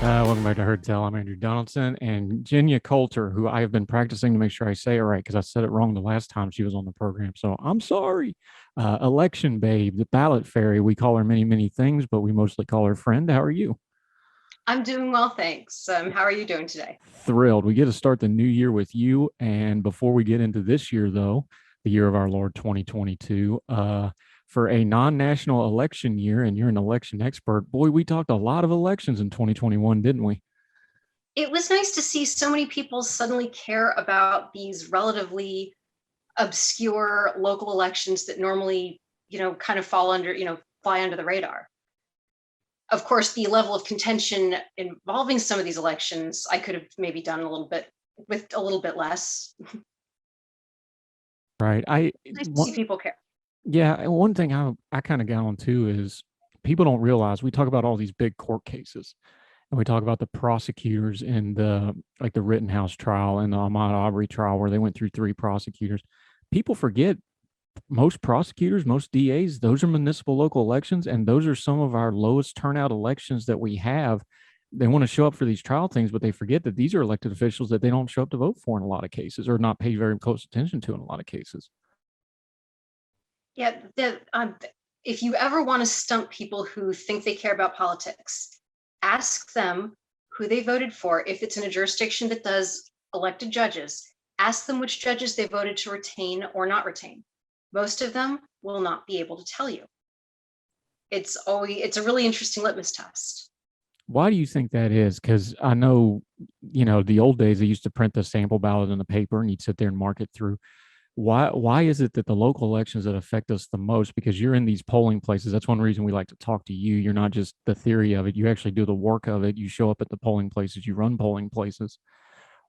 Welcome back to Heard Tell. I'm Andrew Donaldson, and Genya Coulter, who I have been practicing to make sure I say it right because I said it wrong the last time she was on the program. So I'm sorry. Election babe, the ballot fairy. We call her many, many things, but we mostly call her friend. How are you? I'm doing well, thanks. How are you doing today? Thrilled. We get to start the new year with you. And before we get into this year, though, the year of our Lord 2022, for a non-national election year, and you're an election expert, boy, we talked a lot of elections in 2021, didn't we? It was nice to see so many people suddenly care about these relatively obscure local elections that normally, kind of fall under, fly under the radar. Of course, the level of contention involving some of these elections, I could have maybe done a little bit with a little bit less. Right. Nice to see people care. Yeah, and one thing I kind of got on too is people don't realize we talk about all these big court cases, and we talk about the prosecutors in the Rittenhouse trial and the Ahmaud Arbery trial where they went through three prosecutors. People forget most prosecutors, most DAs, those are municipal local elections, and those are some of our lowest turnout elections that we have. They want to show up for these trial things, but they forget that these are elected officials that they don't show up to vote for in a lot of cases, or not pay very close attention to in a lot of cases. Yeah, if you ever want to stump people who think they care about politics, ask them who they voted for. If it's in a jurisdiction that does elected judges, ask them which judges they voted to retain or not retain. Most of them will not be able to tell you. It's a really interesting litmus test. Why do you think that is? Because I know, the old days they used to print the sample ballot in the paper and you'd sit there and mark it through. Why is it that the local elections that affect us the most? Because you're in these polling places. That's one reason we like to talk to you. You're not just the theory of it. You actually do the work of it. You show up at the polling places. You run polling places.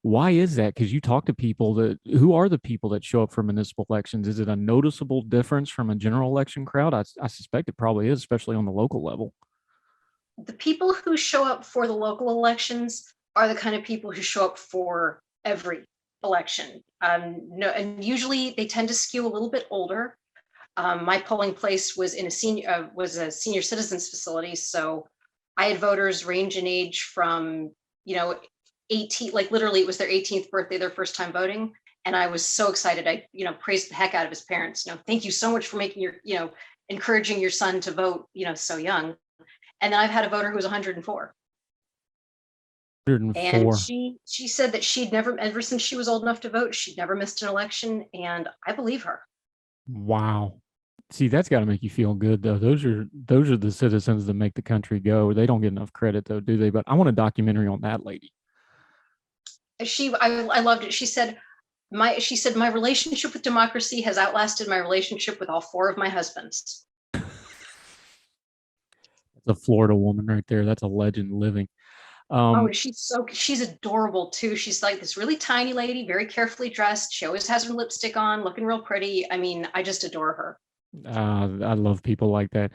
Why is that? Because you talk to people who are the people that show up for municipal elections. Is it a noticeable difference from a general election crowd? I suspect it probably is, especially on the local level. The people who show up for the local elections are the kind of people who show up for every election. No, and usually they tend to skew a little bit older. My polling place was in a senior citizens facility, so I had voters range in age from 18, like literally it was their 18th birthday, their first time voting, and I was so excited. I praised the heck out of his parents. Thank you so much for making encouraging your son to vote so young. And then I've had a voter who was 104. 104. And she said that she'd never, ever since she was old enough to vote, she'd never missed an election, and I believe her. Wow. See, that's got to make you feel good, though. Those are the citizens that make the country go. They don't get enough credit, though, do they? But I want a documentary on that lady. I loved it. She said my relationship with democracy has outlasted my relationship with all four of my husbands. That's a Florida woman right there. That's a legend living. She's adorable too. She's like this really tiny lady, very carefully dressed. She always has her lipstick on, looking real pretty. I mean, I just adore her. I love people like that.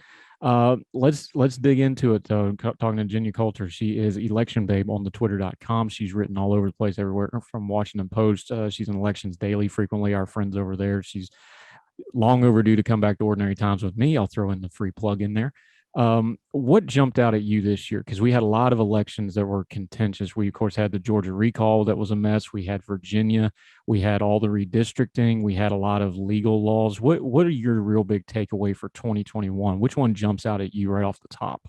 Let's dig into it though. Talking to Genya Coulter, she is election babe on the twitter.com. She's written all over the place, everywhere from Washington Post. She's in Elections Daily frequently. Our friends over there. She's long overdue to come back to Ordinary Times with me. I'll throw in the free plug in there. What jumped out at you this year? Because we had a lot of elections that were contentious. We, of course, had the Georgia recall that was a mess. We had Virginia. We had all the redistricting. We had a lot of legal laws. What are your real big takeaway for 2021? Which one jumps out at you right off the top?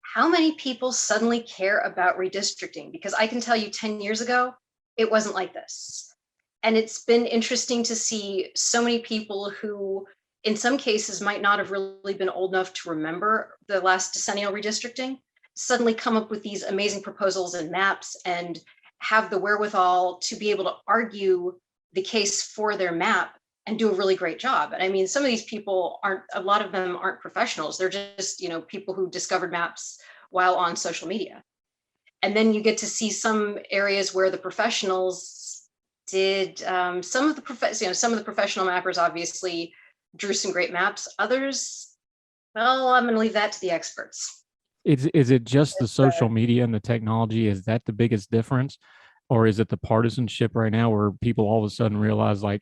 How many people suddenly care about redistricting? Because I can tell you 10 years ago, it wasn't like this. And it's been interesting to see so many people who in some cases might not have really been old enough to remember the last decennial redistricting, suddenly come up with these amazing proposals and maps and have the wherewithal to be able to argue the case for their map and do a really great job. And I mean, some of these people a lot of them aren't professionals. They're just, people who discovered maps while on social media. And then you get to see some areas where the professionals did some of the professional mappers obviously drew some great maps. Others Well, I'm going to leave that to the experts. Is it just the It's, social media and the technology? Is that the biggest difference? Or is it the partisanship right now where people all of a sudden realize like,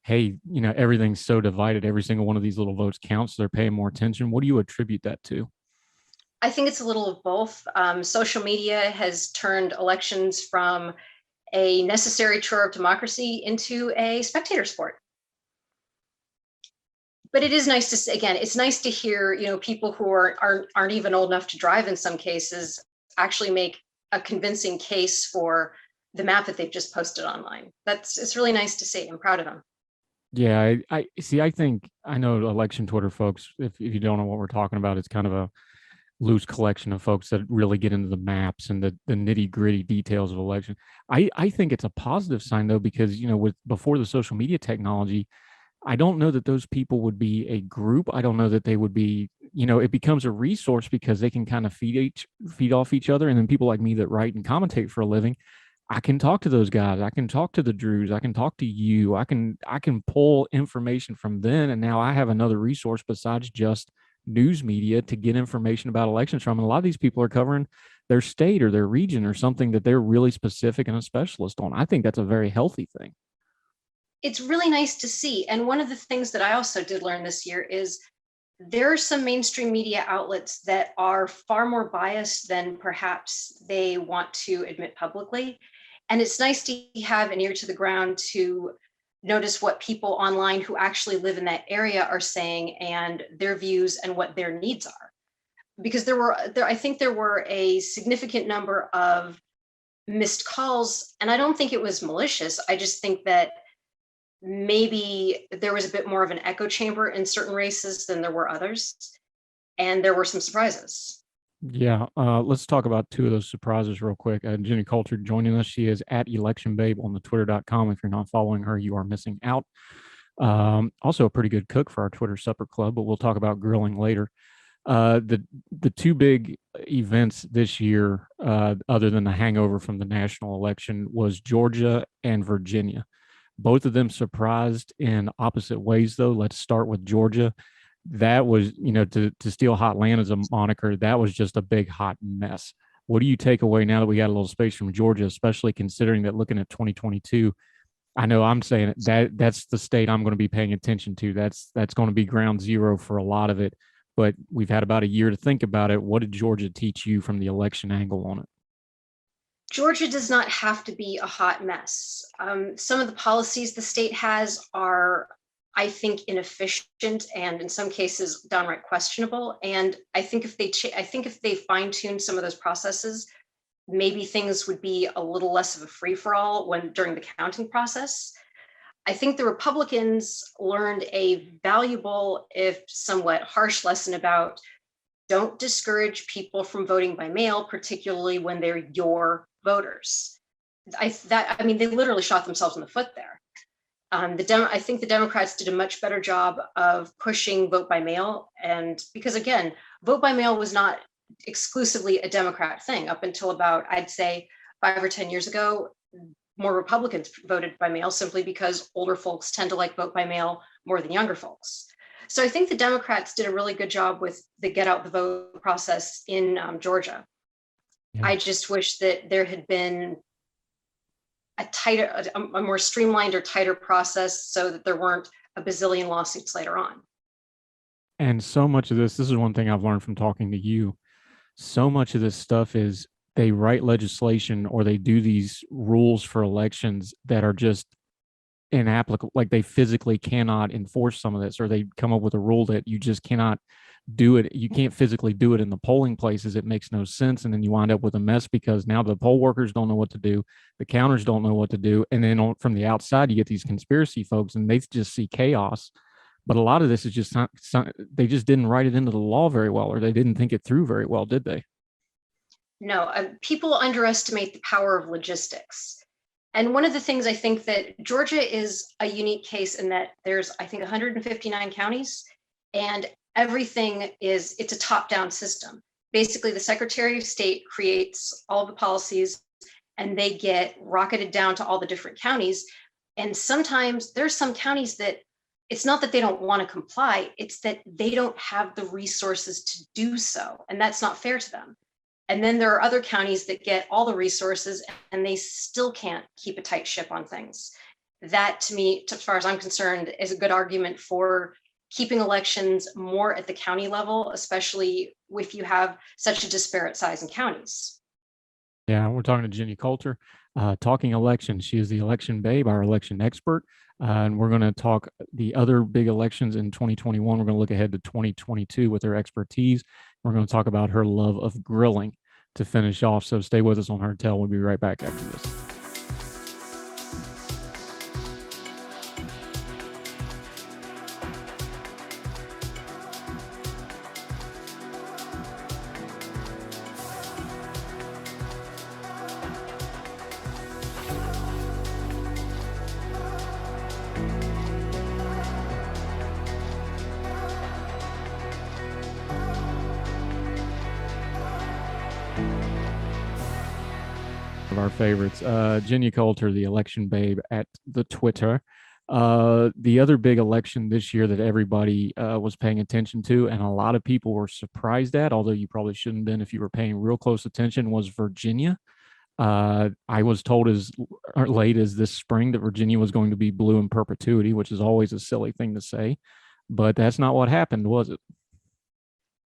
hey, everything's so divided, every single one of these little votes counts, so they're paying more attention? What do you attribute that to? I think it's a little of both. Social media has turned elections from a necessary chore of democracy into a spectator sport. But it is nice to say, again, it's nice to hear, people who aren't even old enough to drive in some cases actually make a convincing case for the map that they've just posted online. It's really nice to see. I'm proud of them. Yeah, I see. I think I know election Twitter folks. If you don't know what we're talking about, it's kind of a loose collection of folks that really get into the maps and the nitty gritty details of election. I think it's a positive sign though, because with before the social media technology, I don't know that those people would be a group. I don't know that they would be, it becomes a resource because they can kind of feed off each other. And then people like me that write and commentate for a living, I can talk to those guys. I can talk to the Drews. I can talk to you. I can pull information from them. And now I have another resource besides just news media to get information about elections from. And a lot of these people are covering their state or their region or something that they're really specific and a specialist on. I think that's a very healthy thing. It's really nice to see. And one of the things that I also did learn this year is there are some mainstream media outlets that are far more biased than perhaps they want to admit publicly. And it's nice to have an ear to the ground to notice what people online who actually live in that area are saying and their views and what their needs are. Because I think there were a significant number of missed calls, and I don't think it was malicious. I just think that maybe there was a bit more of an echo chamber in certain races than there were others. And there were some surprises. Yeah, let's talk about two of those surprises real quick. Genya Coulter joining us. She is at Election Babe on the twitter.com. If you're not following her, you are missing out. Also a pretty good cook for our Twitter supper club, but we'll talk about grilling later. The two big events this year, other than the hangover from the national election, was Georgia and Virginia. Both of them surprised in opposite ways, though. Let's start with Georgia. That was, to steal hot land as a moniker, that was just a big hot mess. What do you take away now that we got a little space from Georgia, especially considering that looking at 2022, I know I'm saying it, that's the state I'm going to be paying attention to. That's going to be ground zero for a lot of it. But we've had about a year to think about it. What did Georgia teach you from the election angle on it? Georgia does not have to be a hot mess. Some of the policies the state has are, I think, inefficient and in some cases downright questionable. And I think if they fine tune some of those processes, maybe things would be a little less of a free for all during the counting process. I think the Republicans learned a valuable, if somewhat harsh, lesson about don't discourage people from voting by mail, particularly when they're your voters. They literally shot themselves in the foot there. I think the Democrats did a much better job of pushing vote by mail, and because again, vote by mail was not exclusively a Democrat thing up until about, I'd say, 5 or 10 years ago. More Republicans voted by mail simply because older folks tend to like vote by mail more than younger folks. So I think the Democrats did a really good job with the get out the vote process in Georgia. Yeah. I just wish that there had been a more streamlined or tighter process so that there weren't a bazillion lawsuits later on. And so much of this is one thing I've learned from talking to you. So much of this stuff is they write legislation or they do these rules for elections that are just inapplicable. Like they physically cannot enforce some of this, or they come up with a rule that you just cannot do it. You can't physically do it in the polling places. It makes no sense. And then you wind up with a mess because now the poll workers don't know what to do. The counters don't know what to do. And then from the outside, you get these conspiracy folks and they just see chaos. But a lot of this is just, they just didn't write it into the law very well, or they didn't think it through very well, did they? No, people underestimate the power of logistics. And one of the things I think that Georgia is a unique case in that there's, I think, 159 counties, and it's a top-down system. Basically, the Secretary of State creates all the policies and they get rocketed down to all the different counties. And sometimes there's some counties that it's not that they don't want to comply, it's that they don't have the resources to do so, and that's not fair to them. And then there are other counties that get all the resources and they still can't keep a tight ship on things. That, to me, as far as I'm concerned, is a good argument for keeping elections more at the county level, especially if you have such a disparate size in counties. Yeah, we're talking to Genya Coulter, talking elections. She is the election babe, our election expert. And we're going to talk the other big elections in 2021. We're going to look ahead to 2022 with her expertise. We're going to talk about her love of grilling to finish off. So stay with us on Her Tell. We'll be right back after this. Of our favorites, Genya Coulter, the election babe at the Twitter. The other big election this year that everybody was paying attention to, and a lot of people were surprised at, although you probably shouldn't have been if you were paying real close attention, was Virginia. I was told as late as this spring that Virginia was going to be blue in perpetuity, which is always a silly thing to say, but that's not what happened, was it?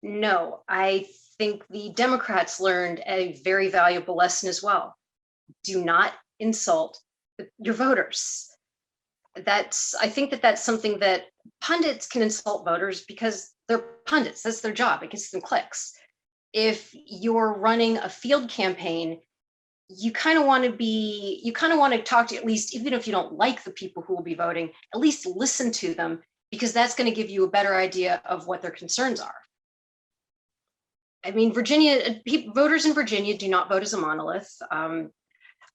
No, I think the Democrats learned a very valuable lesson as well. Do not insult your voters. I think that's something that pundits can insult voters because they're pundits. That's their job. It gets them clicks. If you're running a field campaign, you kind of want to talk to, at least, even if you don't like the people who will be voting, at least listen to them, because that's going to give you a better idea of what their concerns are. I mean, voters in Virginia do not vote as a monolith.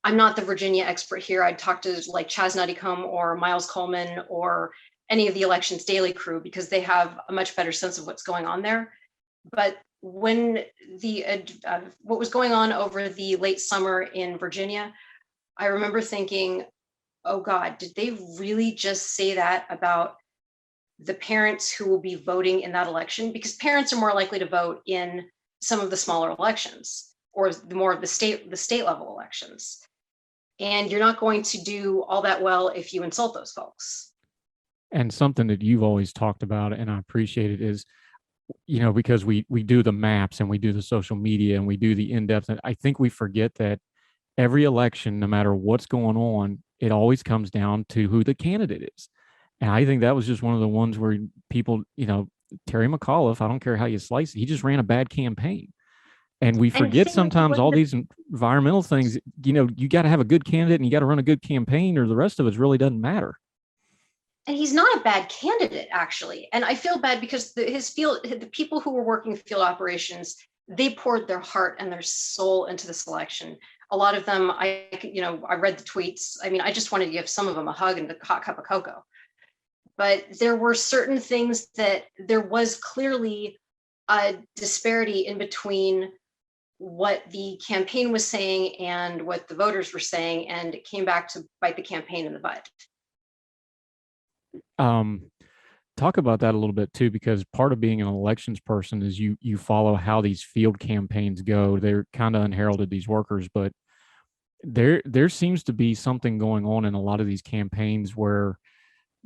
I'm not the Virginia expert here. I'd talk to like Chaz Nuttycombe or Miles Coleman or any of the Elections Daily crew, because they have a much better sense of what's going on there. But when what was going on over the late summer in Virginia, I remember thinking, oh God, did they really just say that about the parents who will be voting in that election? Because parents are more likely to vote in some of the smaller elections, or more of the state level elections. And you're not going to do all that well if you insult those folks. And something that you've always talked about, and I appreciate it, is, because we do the maps and we do the social media and we do the in-depth, and I think we forget that every election, no matter what's going on, it always comes down to who the candidate is. And I think that was just one of the ones where people, Terry McAuliffe, I don't care how you slice it, he just ran a bad campaign. And we forget sometimes all these environmental things, you got to have a good candidate and you got to run a good campaign, or the rest of it really doesn't matter. And he's not a bad candidate, actually. And I feel bad because the people who were working field operations, they poured their heart and their soul into this election. A lot of them, I read the tweets. I mean, I just wanted to give some of them a hug and a hot cup of cocoa. But there were certain things that there was clearly a disparity in between what the campaign was saying and what the voters were saying, and it came back to bite the campaign in the butt. Talk about that a little bit too, because part of being an elections person is you follow how these field campaigns go. They're kind of unheralded, these workers, but there seems to be something going on in a lot of these campaigns where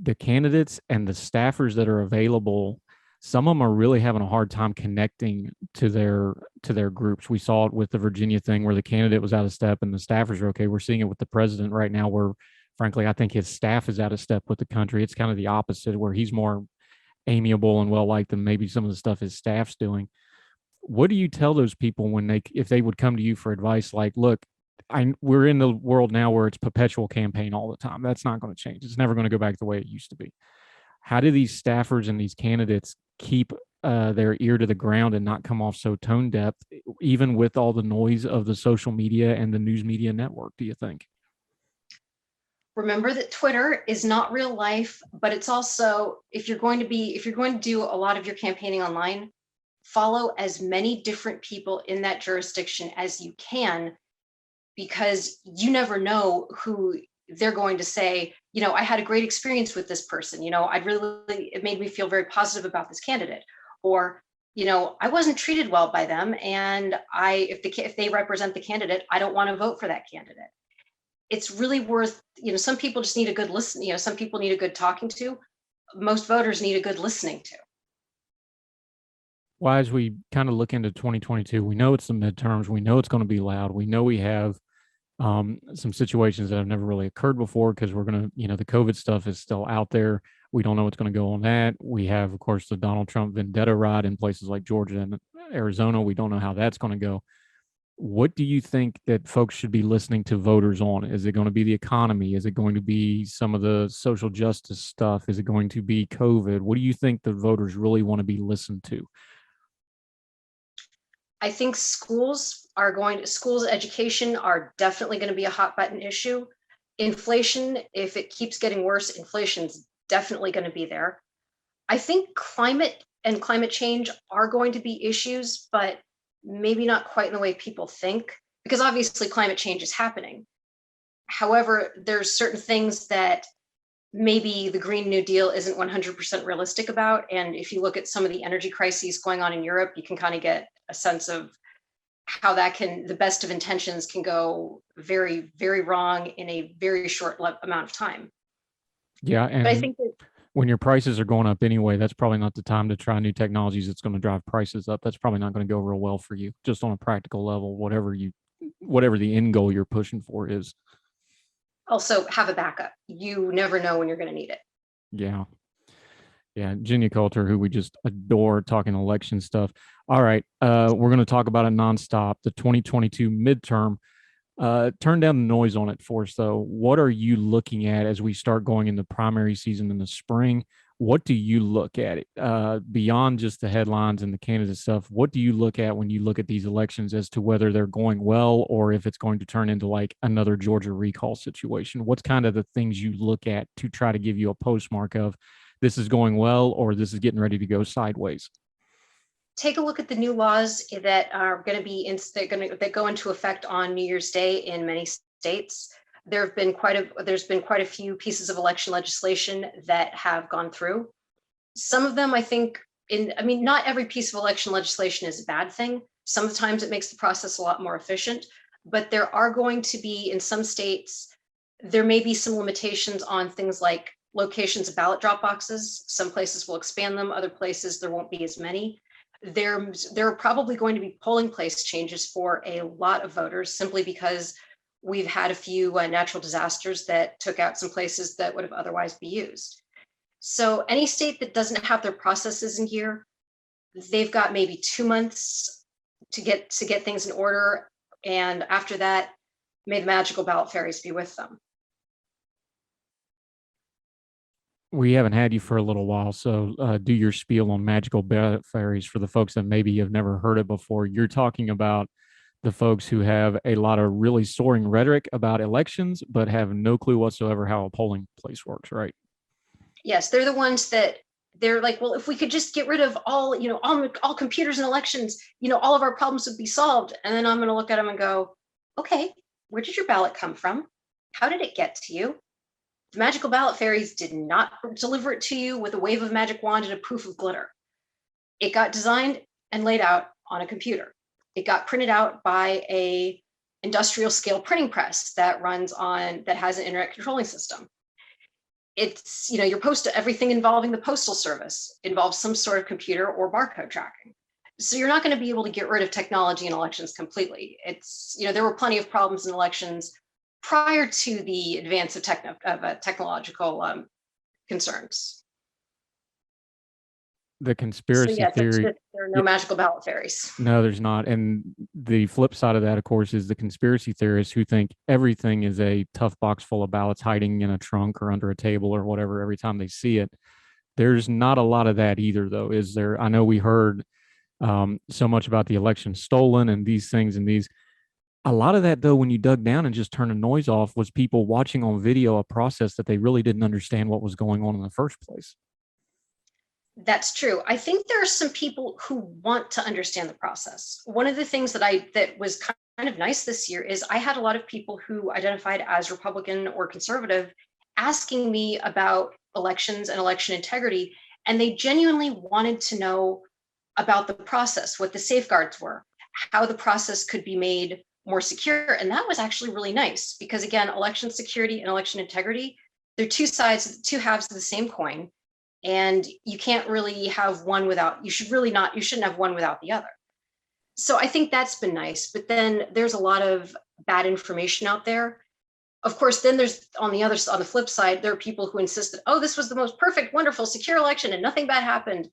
the candidates and the staffers that are available, some of them are really having a hard time connecting to their groups. We saw it with the Virginia thing where the candidate was out of step and the staffers are okay. We're seeing it with the president right now, where frankly, I think his staff is out of step with the country. It's kind of the opposite, where he's more amiable and well-liked than maybe some of the stuff his staff's doing. What do you tell those people if they would come to you for advice, like, look, we're in the world now where it's perpetual campaign all the time. That's not going to change. It's never going to go back the way it used to be. How do these staffers and these candidates keep their ear to the ground and not come off so tone deaf, even with all the noise of the social media and the news media network, do you think? Remember that Twitter is not real life, but it's also, if you're going to do a lot of your campaigning online, follow as many different people in that jurisdiction as you can, because you never know who they're going to say, I had a great experience with this person. It made me feel very positive about this candidate. Or, I wasn't treated well by them. And if they represent the candidate, I don't want to vote for that candidate. It's really worth, some people just need a good listen. Some people need a good talking to. Most voters need a good listening to. Well, as we kind of look into 2022, we know it's the midterms. We know it's going to be loud. We know we have some situations that have never really occurred before because we're going to, the COVID stuff is still out there. We don't know what's going to go on that. We have, of course, the Donald Trump vendetta ride in places like Georgia and Arizona. We don't know how that's going to go. What do you think that folks should be listening to voters on? Is it going to be the economy? Is it going to be some of the social justice stuff? Is it going to be COVID? What do you think the voters really want to be listened to? I think schools education are definitely going to be a hot button issue. Inflation, if it keeps getting worse, inflation's definitely going to be there. I think climate and climate change are going to be issues, but maybe not quite in the way people think, because obviously climate change is happening. However, there's certain things that maybe the Green New Deal isn't 100% realistic about. And if you look at some of the energy crises going on in Europe, you can kind of get a sense of how the best of intentions can go very, very wrong in a very short amount of time. Yeah. And but I think that when your prices are going up anyway, that's probably not the time to try new technologies that's going to drive prices up. That's probably not going to go real well for you, just on a practical level, whatever the end goal you're pushing for is. Also have a backup. You never know when you're going to need it. Yeah. Yeah. Genya Coulter, who we just adore talking election stuff. All right. We're going to talk about it nonstop. The 2022 midterm. Turn down the noise on it for us, though. What are you looking at as we start going into primary season in the spring? What do you look at it beyond just the headlines and the candidate stuff? What do you look at when you look at these elections as to whether they're going well or if it's going to turn into like another Georgia recall situation? What's kind of the things you look at to try to give you a postmark of this is going well or this is getting ready to go sideways? Take a look at the new laws that are going to be that go into effect on New Year's Day in many states. There's been quite a few pieces of election legislation that have gone through. Some of them, I think, not every piece of election legislation is a bad thing. Sometimes it makes the process a lot more efficient, but there are going to be, in some states, there may be some limitations on things like locations of ballot drop boxes. Some places will expand them, other places there won't be as many. There are probably going to be polling place changes for a lot of voters simply because we've had a few natural disasters that took out some places that would have otherwise be used. So any state that doesn't have their processes in gear, they've got maybe 2 months to get things in order. And after that, may the magical ballot fairies be with them. We haven't had you for a little while, so do your spiel on magical ballot fairies for the folks that maybe have never heard it before. You're talking about the folks who have a lot of really soaring rhetoric about elections, but have no clue whatsoever how a polling place works, right? Yes, they're the ones that they're like, well, if we could just get rid of all computers in elections, all of our problems would be solved. And then I'm going to look at them and go, okay, where did your ballot come from? How did it get to you? The magical ballot fairies did not deliver it to you with a wave of magic wand and a poof of glitter. It got designed and laid out on a computer. It got printed out by a industrial scale printing press that has an internet controlling system. It's, everything involving the postal service involves some sort of computer or barcode tracking. So you're not going to be able to get rid of technology in elections completely. It's, there were plenty of problems in elections prior to the advance of technological concerns. The conspiracy theory. There are no magical ballot fairies. No, there's not. And the flip side of that, of course, is the conspiracy theorists who think everything is a tough box full of ballots hiding in a trunk or under a table or whatever every time they see it. There's not a lot of that either, though, is there? I know we heard so much about the election stolen and these things and these. A lot of that, though, when you dug down and just turned the noise off, was people watching on video a process that they really didn't understand what was going on in the first place. That's true. I think there are some people who want to understand the process. One of the things that was kind kind of nice this year is I had a lot of people who identified as Republican or conservative asking me about elections and election integrity, and they genuinely wanted to know about the process, what the safeguards were, how the process could be made more secure. And that was actually really nice because, again, election security and election integrity, they're two sides, two halves of the same coin. And you can't really have one without, you shouldn't have one without the other. So I think that's been nice. But then there's a lot of bad information out there. Of course, then there's on the flip side, there are people who insist that, oh, this was the most perfect, wonderful, secure election and nothing bad happened.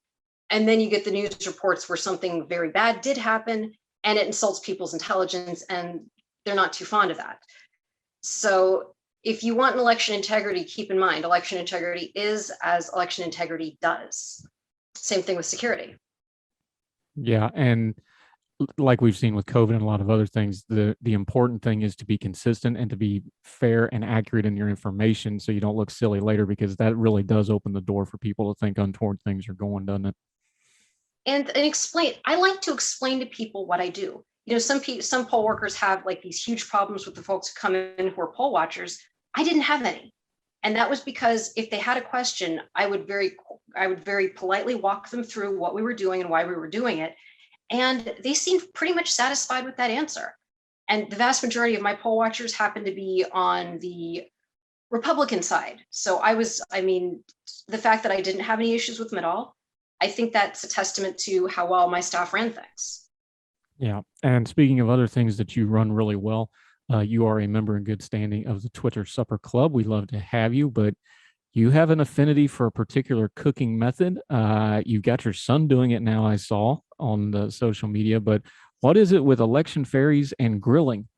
And then you get the news reports where something very bad did happen and it insults people's intelligence, and they're not too fond of that. So if you want an election integrity, keep in mind, election integrity is as election integrity does. Same thing with security. Yeah. And like we've seen with COVID and a lot of other things, the important thing is to be consistent and to be fair and accurate in your information so you don't look silly later, because that really does open the door for people to think untoward things are going, doesn't it? And explain, I like to explain to people what I do. You know, some poll workers have like these huge problems with the folks who come in who are poll watchers. I didn't have any. And that was because if they had a question, I would very politely walk them through what we were doing and why we were doing it. And they seemed pretty much satisfied with that answer. And the vast majority of my poll watchers happened to be on the Republican side. So the fact that I didn't have any issues with them at all, I think that's a testament to how well my staff ran things. Yeah. And speaking of other things that you run really well, you are a member in good standing of the Twitter Supper Club. We'd love to have you, but you have an affinity for a particular cooking method. You've got your son doing it now, I saw on the social media, but what is it with election fairies and grilling?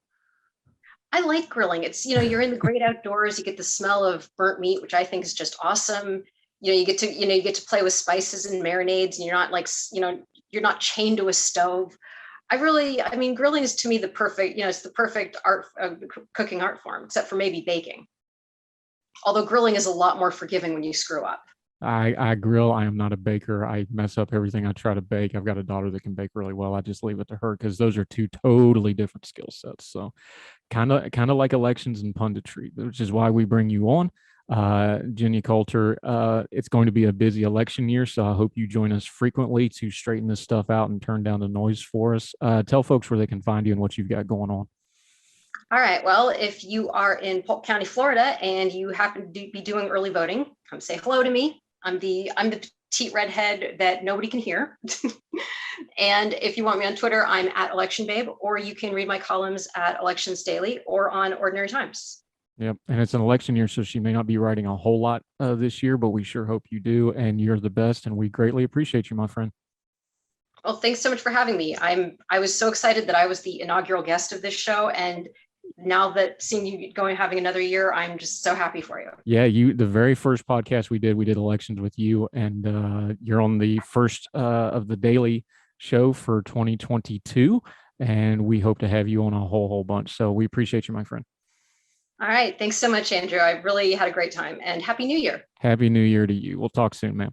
I like grilling. It's, you're in the great outdoors, you get the smell of burnt meat, which I think is just awesome. You get to play with spices and marinades, and you're not like, you're not chained to a stove. Grilling is to me the perfect, it's the perfect art, cooking art form, except for maybe baking. Although grilling is a lot more forgiving when you screw up. I grill. I am not a baker. I mess up everything I try to bake. I've got a daughter that can bake really well. I just leave it to her because those are two totally different skill sets. So kind of like elections and punditry, which is why we bring you on. Genya Coulter, it's going to be a busy election year, so I hope you join us frequently to straighten this stuff out and turn down the noise for us. Tell folks where they can find you and what you've got going on. All right. Well, if you are in Polk County, Florida, and you happen to be doing early voting, come say hello to me. I'm the petite redhead that nobody can hear. And if you want me on Twitter, I'm at Election Babe, or you can read my columns at Elections Daily or on Ordinary Times. Yep. And it's an election year, so she may not be writing a whole lot this year, but we sure hope you do. And you're the best. And we greatly appreciate you, my friend. Well, thanks so much for having me. I was so excited that I was the inaugural guest of this show. And now that seeing you having another year, I'm just so happy for you. Yeah, the very first podcast we did elections with you, and you're on the first of the daily show for 2022. And we hope to have you on a whole bunch. So we appreciate you, my friend. All right. Thanks so much, Andrew. I really had a great time, and Happy New Year. Happy New Year to you. We'll talk soon, man.